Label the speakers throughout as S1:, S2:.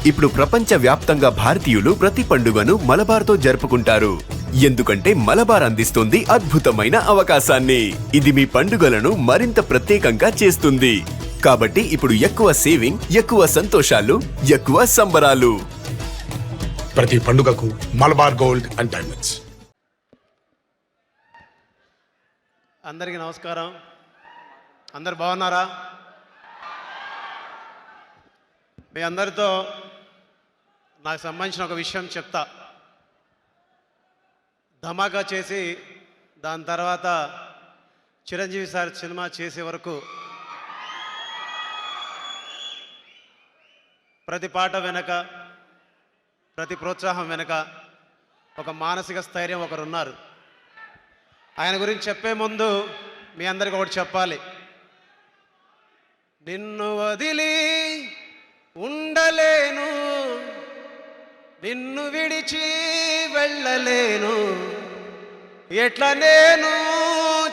S1: ఇప్పుడు ప్రపంచ వ్యాప్తంగా భారతీయులు ప్రతి పండుగను మలబార్తో జరుపుకుంటారు. ఎందుకంటే మలబార్ అందిస్తుంది అద్భుతమైన అవకాశాన్ని. ఇది మీ పండుగలను మరింత ప్రత్యేకంగా చేస్తుంది. కాబట్టి ఇప్పుడు ఎక్కువ సేవింగ్, ఎక్కువ సంతోషాలు, ఎక్కువ సంబరాలు.
S2: ప్రతి పండుగకు మలబార్ గోల్డ్ అండ్ డైమండ్స్.
S3: అందరికీ నమస్కారం. అందరు బాగున్నారా? మీ అందరితో నాకు సంబంధించిన ఒక విషయం చెప్తా. ధమాకా చేసి దాని తర్వాత చిరంజీవి సార్ సినిమా చేసే వరకు ప్రతి పాట వెనక, ప్రతి ప్రోత్సాహం వెనక ఒక మానసిక స్థైర్యం ఒకరున్నారు. ఆయన గురించి చెప్పే ముందు మీ అందరికీ ఒకటి చెప్పాలి. నిన్ను వదిలి ఉండలేను, నిన్ను విడిచి వెళ్ళలేను, ఎట్లా నేను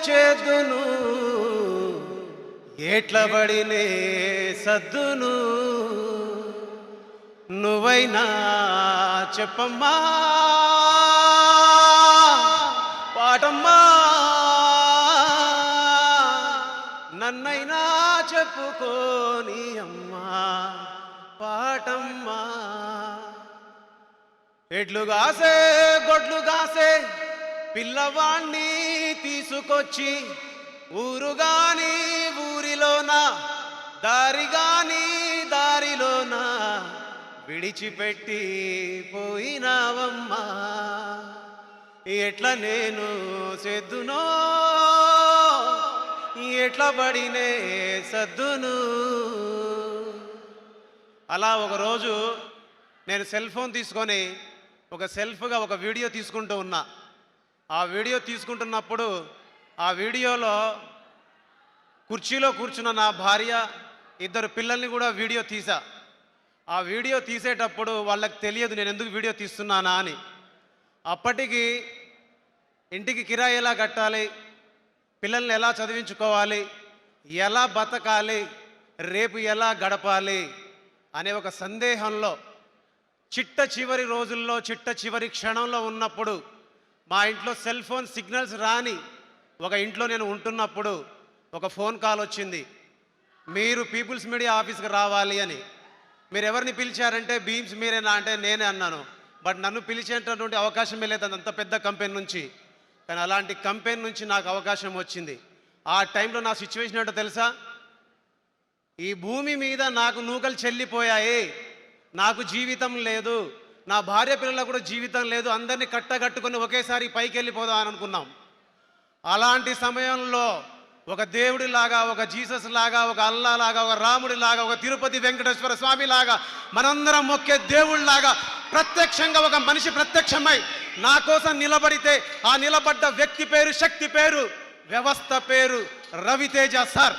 S3: చేదును, ఎట్ల బడినే సద్దును, నువ్వైనా చెప్పమ్మా పాటమ్మా, నన్నైనా చెప్పుకోని అమ్మా పాటమ్మా. ఎడ్లు గాసే గొడ్లు గాసే పిల్లవాణ్ణి తీసుకొచ్చి ఊరుగాని ఊరిలోన, దారిగాని దారిలోన విడిచిపెట్టి పోయినావమ్మా, ఎట్లా నేను సెద్దునో, ఎట్లా పడినే సద్దును. అలా ఒకరోజు నేను సెల్ ఫోన్ తీసుకొని ఒక సెల్ఫ్గా ఒక వీడియో తీసుకుంటూ ఉన్నా. ఆ వీడియో తీసుకుంటున్నప్పుడు ఆ వీడియోలో కుర్చీలో కూర్చున్న నా భార్య, ఇద్దరు పిల్లల్ని కూడా వీడియో తీసా. ఆ వీడియో తీసేటప్పుడు వాళ్ళకి తెలియదు నేను ఎందుకు వీడియో తీస్తున్నానా అని. అప్పటికి ఇంటికి కిరాయి ఎలా కట్టాలి, పిల్లల్ని ఎలా చదివించుకోవాలి, ఎలా బతకాలి, రేపు ఎలా గడపాలి అనే ఒక సందేహంలో చిట్ట చివరి రోజుల్లో, చిట్ట చివరి క్షణంలో ఉన్నప్పుడు, మా ఇంట్లో సెల్ ఫోన్ సిగ్నల్స్ రాని ఒక ఇంట్లో నేను ఉంటున్నప్పుడు ఒక ఫోన్ కాల్ వచ్చింది. మీరు పీపుల్స్ మీడియా ఆఫీస్కి రావాలి అని. మీరు ఎవరిని పిలిచారంటే బీమ్స్ మీరేనా అంటే నేనే అన్నాను. బట్ నన్ను పిలిచేటటువంటి అవకాశమే లేదు అంత పెద్ద కంపెనీ నుంచి. కానీ అలాంటి కంపెనీ నుంచి నాకు అవకాశం వచ్చింది. ఆ టైంలో నా సిచ్యువేషన్ ఏంటో తెలుసా? ఈ భూమి మీద నాకు నూకలు చెల్లిపోయాయి, నాకు జీవితం లేదు, నా భార్య పిల్లలకు కూడా జీవితం లేదు, అందరినీ కట్టగట్టుకొని ఒకేసారి పైకి వెళ్ళిపోదాం అని అనుకున్నాం. అలాంటి సమయంలో ఒక దేవుడిలాగా, ఒక జీసస్ లాగా, ఒక అల్లా లాగా, ఒక రాముడి లాగా, ఒక తిరుపతి వెంకటేశ్వర స్వామి లాగా, మనందరం మొక్కే దేవుళ్ళలాగా ప్రత్యక్షంగా ఒక మనిషి ప్రత్యక్షమై నా కోసం నిలబడితే ఆ నిలబడ్డ వ్యక్తి పేరు, శక్తి పేరు, వ్యవస్థ పేరు రవితేజ సార్.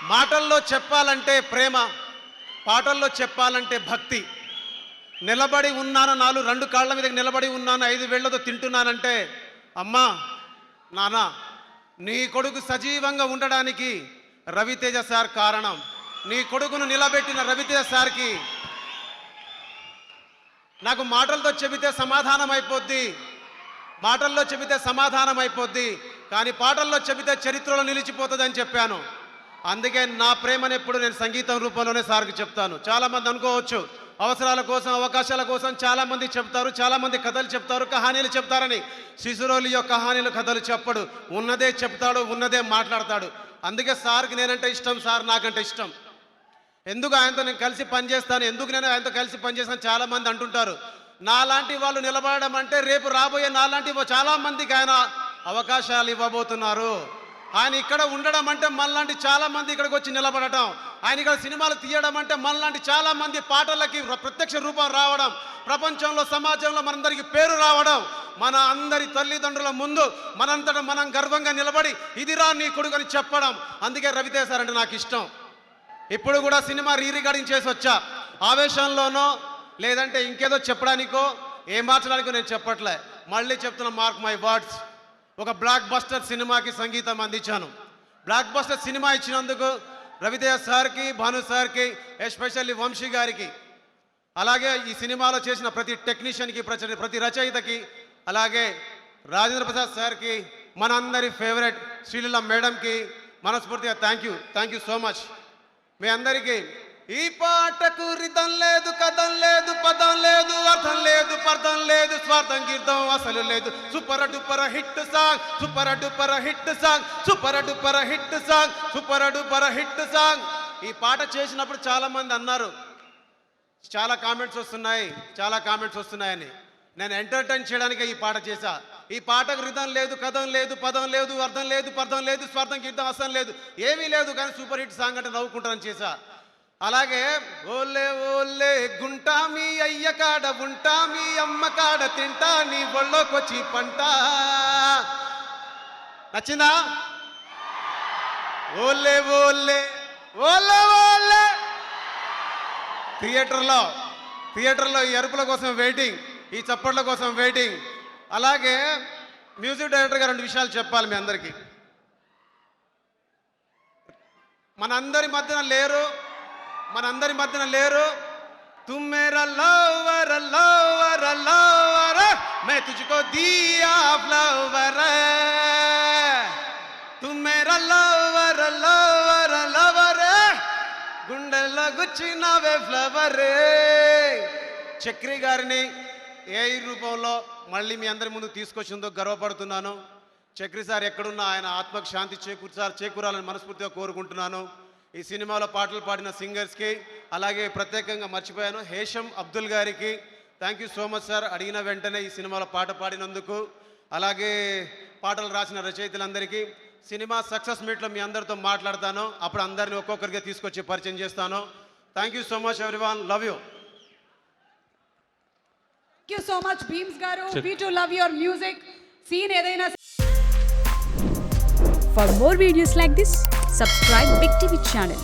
S3: మాటల్లో చెప్పాలంటే ప్రేమ, పాటల్లో చెప్పాలంటే భక్తి. నిలబడి ఉన్నాను, రెండు కాళ్ళ మీద నిలబడి ఉన్నాను, 5 వేళ్లతో తింటున్నానంటే అమ్మా నాన్న నీ కొడుకు సజీవంగా ఉండడానికి రవితేజ సార్ కారణం. నీ కొడుకును నిలబెట్టిన రవితేజ సార్కి నాకు మాటలతో చెబితే సమాధానం అయిపోద్ది, మాటల్లో చెబితే సమాధానం అయిపోద్ది, కానీ పాటల్లో చెబితే చరిత్రలో నిలిచిపోతుందని చెప్పాను. అందుకే నా ప్రేమను ఎప్పుడు నేను సంగీతం రూపంలోనే సార్కి చెప్తాను. చాలామంది అనుకోవచ్చు అవసరాల కోసం, అవకాశాల కోసం చాలామంది చెప్తారు, చాలామంది కథలు చెప్తారు, కహానీలు చెప్తారని. శిశురోలి యొక్క కహానీలు, కథలు చెప్పడు, ఉన్నదే చెప్తాడు, ఉన్నదే మాట్లాడతాడు. అందుకే సార్కి నేనంటే ఇష్టం, సార్ నాకంటే ఇష్టం. ఎందుకు ఆయనతో నేను కలిసి పనిచేస్తాను, ఎందుకు నేను ఆయనతో కలిసి పనిచేస్తాను చాలామంది అంటుంటారు. నాలాంటి వాళ్ళు నిలబడడం అంటే రేపు రాబోయే నాలాంటి చాలామందికి ఆయన అవకాశాలు ఇవ్వబోతున్నారు. ఆయన ఇక్కడ ఉండడం అంటే మనలాంటి చాలామంది ఇక్కడికి వచ్చి నిలబడటం, ఆయన ఇక్కడ సినిమాలు తీయడం అంటే మనలాంటి చాలామంది పాటలకి ప్రత్యక్ష రూపం రావడం, ప్రపంచంలో సమాజంలో మనందరికీ పేరు రావడం, మన అందరి తల్లిదండ్రుల ముందు మనంతట మనం గర్వంగా నిలబడి ఇదిరా నీ కొడుకు అని చెప్పడం. అందుకే రవితేజ సార్ అంటే నాకు ఇష్టం. ఇప్పుడు కూడా సినిమా రికార్డింగ్ చేసి వచ్చా. ఆవేశంలోనో లేదంటే ఇంకేదో చెప్పడానికో ఏం మార్చడానికో నేను చెప్పట్లే, మళ్ళీ చెప్తున్నా, మార్క్ మై వర్డ్స్. ఒక బ్లాక్ బస్టర్ సినిమాకి సంగీతం అందించాను. బ్లాక్ బస్టర్ సినిమా ఇచ్చినందుకు రవితేజ సార్కి, భాను సార్కి, ఎస్పెషల్లీ వంశీ గారికి, అలాగే ఈ సినిమాలో చేసిన ప్రతి టెక్నీషియన్కి, ప్రతి రచయితకి, అలాగే రాజేంద్ర ప్రసాద్ సార్కి, మనందరి ఫేవరెట్ శ్రీలీల మేడంకి మనస్ఫూర్తిగా థ్యాంక్ యూ సో మచ్. మీ అందరికీ ఈ పాటకు రితం లేదు, కథం లేదు, పదం లేదు, అర్థం లేదు, పర్థం లేదు, స్వార్థం గీర్థం అసలు లేదు. Super duper hit song, super duper hit song, super duper hit song, super duper hit song. ఈ పాట చేసినప్పుడు చాలా మంది అన్నారు, చాలా కామెంట్స్ వస్తున్నాయని. నేను ఎంటర్టైన్ చేయడానికి ఈ పాట చేశా. ఈ పాటకు రిధం లేదు, కథం లేదు, పదం లేదు, అర్థం లేదు, పర్థం లేదు, స్వార్థం గీర్థం అసలు లేదు, ఏమీ లేదు, కానీ సూపర్ హిట్ సాంగ్ అంటే నవ్వుకుంటానని చేశా. అలాగే ఓలే ఓలే గుంటా మీ అయ్య కాడ ఉంటా, మీ అమ్మ కాడ తింటా, నీ ఒళ్ళోకొచ్చి పంట. నచ్చిందా? ఓలే ఓలే ఓలే ఓలే. థియేటర్లో ఈ అరుపుల కోసం వెయిటింగ్, ఈ చప్పట్ల కోసం వెయిటింగ్. అలాగే మ్యూజిక్ డైరెక్టర్ గారు 2 విషయాలు చెప్పాలి మీ అందరికీ. మనందరి మధ్యన లేరు. తుమ్ మేరా లవర్ లవర్ లవర్, మే తుజ్కో దియా ఫ్లవర్. తుమ్ మేరా లవర్ లవర్ లవర్, గుండెల్లో గుచ్చినవే ఫ్లవర్. చక్రి గారిని ఏ రూపంలో మళ్ళీ మీ అందరి ముందు తీసుకొచ్చిందో గర్వపడుతున్నాను. చక్రి సార్ ఎక్కడున్నా ఆయన ఆత్మకు శాంతి చేకూరాలని మనస్ఫూర్తిగా కోరుకుంటున్నాను. ఈ సినిమాలో పాటలు పాడిన సింగర్స్కి, అలాగే ప్రత్యేకంగా మర్చిపోయాను హేషం అబ్దుల్ గారికి thank you so much sir, అడిగిన వెంటనే ఈ సినిమాలో పాట పాడినందుకు. అలాగే పాటలు రాసిన రచయితలందరికీ. సినిమా సక్సెస్ మీట్లో మీ అందరితో మాట్లాడతాను, అప్పుడు అందరిని ఒక్కొక్కరిగా తీసుకొచ్చి పరిచయం చేస్తాను. Thank you so much everyone, love you.
S4: Thank you so much Beams garu. We too love your music. Scene edaina.
S5: For more videos like this, subscribe Big TV channel.